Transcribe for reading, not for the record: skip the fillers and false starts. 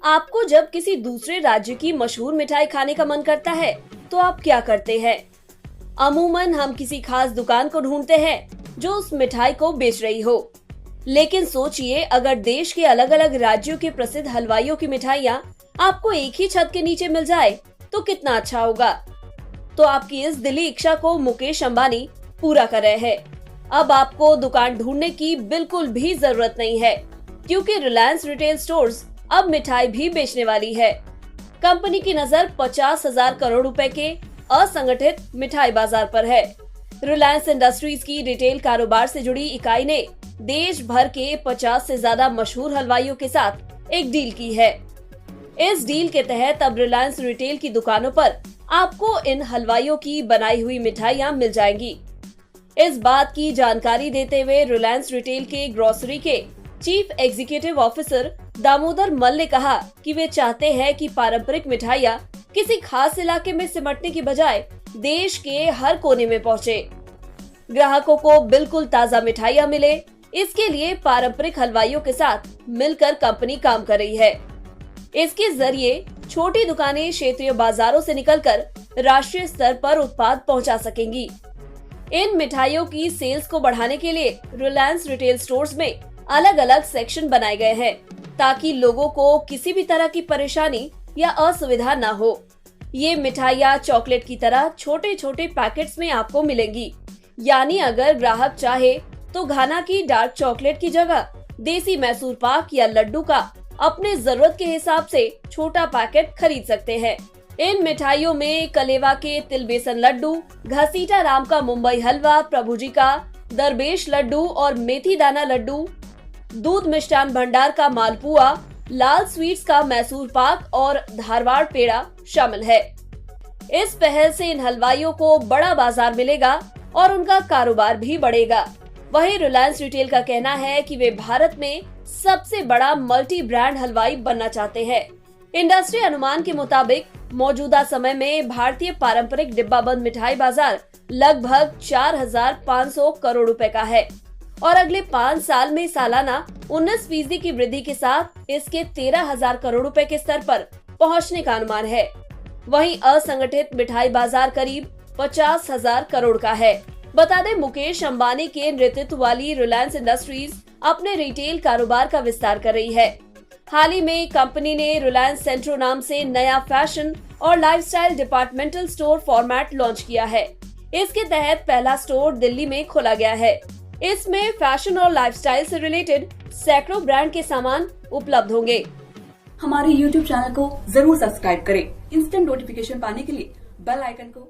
आपको जब किसी दूसरे राज्य की मशहूर मिठाई खाने का मन करता है तो आप क्या करते हैं? अमूमन हम किसी खास दुकान को ढूंढते हैं जो उस मिठाई को बेच रही हो। लेकिन सोचिए, अगर देश के अलग अलग राज्यों के प्रसिद्ध हलवाइयों की मिठाइयाँ आपको एक ही छत के नीचे मिल जाए तो कितना अच्छा होगा। तो आपकी इस दिली इच्छा को मुकेश अंबानी पूरा कर रहे हैं। अब आपको दुकान ढूंढने की बिल्कुल भी जरूरत नहीं है, क्योंकि रिलायंस रिटेल स्टोर्स अब मिठाई भी बेचने वाली है। कंपनी की नजर 50,000 करोड़ रुपए के असंगठित मिठाई बाजार पर है। रिलायंस इंडस्ट्रीज की रिटेल कारोबार से जुड़ी इकाई ने देश भर के 50 से ज्यादा मशहूर हलवाइयों के साथ एक डील की है। इस डील के तहत अब रिलायंस रिटेल की दुकानों पर आपको इन हलवाइयों की बनाई हुई मिठाइयां मिल जाएंगी। इस बात की जानकारी देते हुए रिलायंस रिटेल के ग्रोसरी के चीफ एग्जीक्यूटिव ऑफिसर दामोदर मल ने कहा कि वे चाहते हैं कि पारंपरिक मिठाइयाँ किसी खास इलाके में सिमटने की बजाय देश के हर कोने में पहुँचे। ग्राहकों को बिल्कुल ताज़ा मिठाइयाँ मिले, इसके लिए पारंपरिक हलवाइयों के साथ मिलकर कंपनी काम कर रही है। इसके जरिए छोटी दुकानें क्षेत्रीय बाजारों से निकलकर राष्ट्रीय स्तर पर उत्पाद पहुंचा सकेंगी। इन मिठाइयों की सेल्स को बढ़ाने के लिए रिलायंस रिटेल स्टोर्स में अलग अलग सेक्शन बनाए गए हैं, ताकि लोगों को किसी भी तरह की परेशानी या असुविधा न हो। ये मिठाइयाँ चॉकलेट की तरह छोटे छोटे पैकेट्स में आपको मिलेंगी। यानी अगर ग्राहक चाहे तो घाना की डार्क चॉकलेट की जगह देसी मैसूर पाक या लड्डू का अपने जरूरत के हिसाब से छोटा पैकेट खरीद सकते हैं। इन मिठाइयों में कलेवा के तिल बेसन लड्डू, घसीटा राम का मुंबई हलवा, प्रभुजी का दरवेश लड्डू और मेथी दाना लड्डू, दूध मिष्ठान भंडार का मालपुआ, लाल स्वीट्स का मैसूर पाक और धारवाड़ पेड़ा शामिल है। इस पहल से इन हलवाइयों को बड़ा बाजार मिलेगा और उनका कारोबार भी बढ़ेगा। वहीं रिलायंस रिटेल का कहना है कि वे भारत में सबसे बड़ा मल्टी ब्रांड हलवाई बनना चाहते हैं। इंडस्ट्री अनुमान के मुताबिक मौजूदा समय में भारतीय पारंपरिक डिब्बाबंद मिठाई बाजार लगभग 4,500 करोड़ रुपए का है और अगले 5 साल में सालाना 19% की वृद्धि के साथ इसके 13,000 करोड़ रुपए के स्तर पर पहुंचने का अनुमान है। वहीं असंगठित मिठाई बाजार करीब 50,000 करोड़ का है। बता दें, मुकेश अंबानी के नेतृत्व वाली रिलायंस इंडस्ट्रीज अपने रिटेल कारोबार का विस्तार कर रही है। हाल ही में कंपनी ने रिलायंस सेंट्रो नाम से नया फैशन और lifestyle departmental store format launch किया है। इसके तहत पहला स्टोर दिल्ली में खोला गया है। इसमें फैशन और लाइफस्टाइल से रिलेटेड सैकड़ों ब्रांड के सामान उपलब्ध होंगे। हमारे YouTube चैनल को जरूर सब्सक्राइब करें। इंस्टेंट नोटिफिकेशन पाने के लिए बेल आइकन को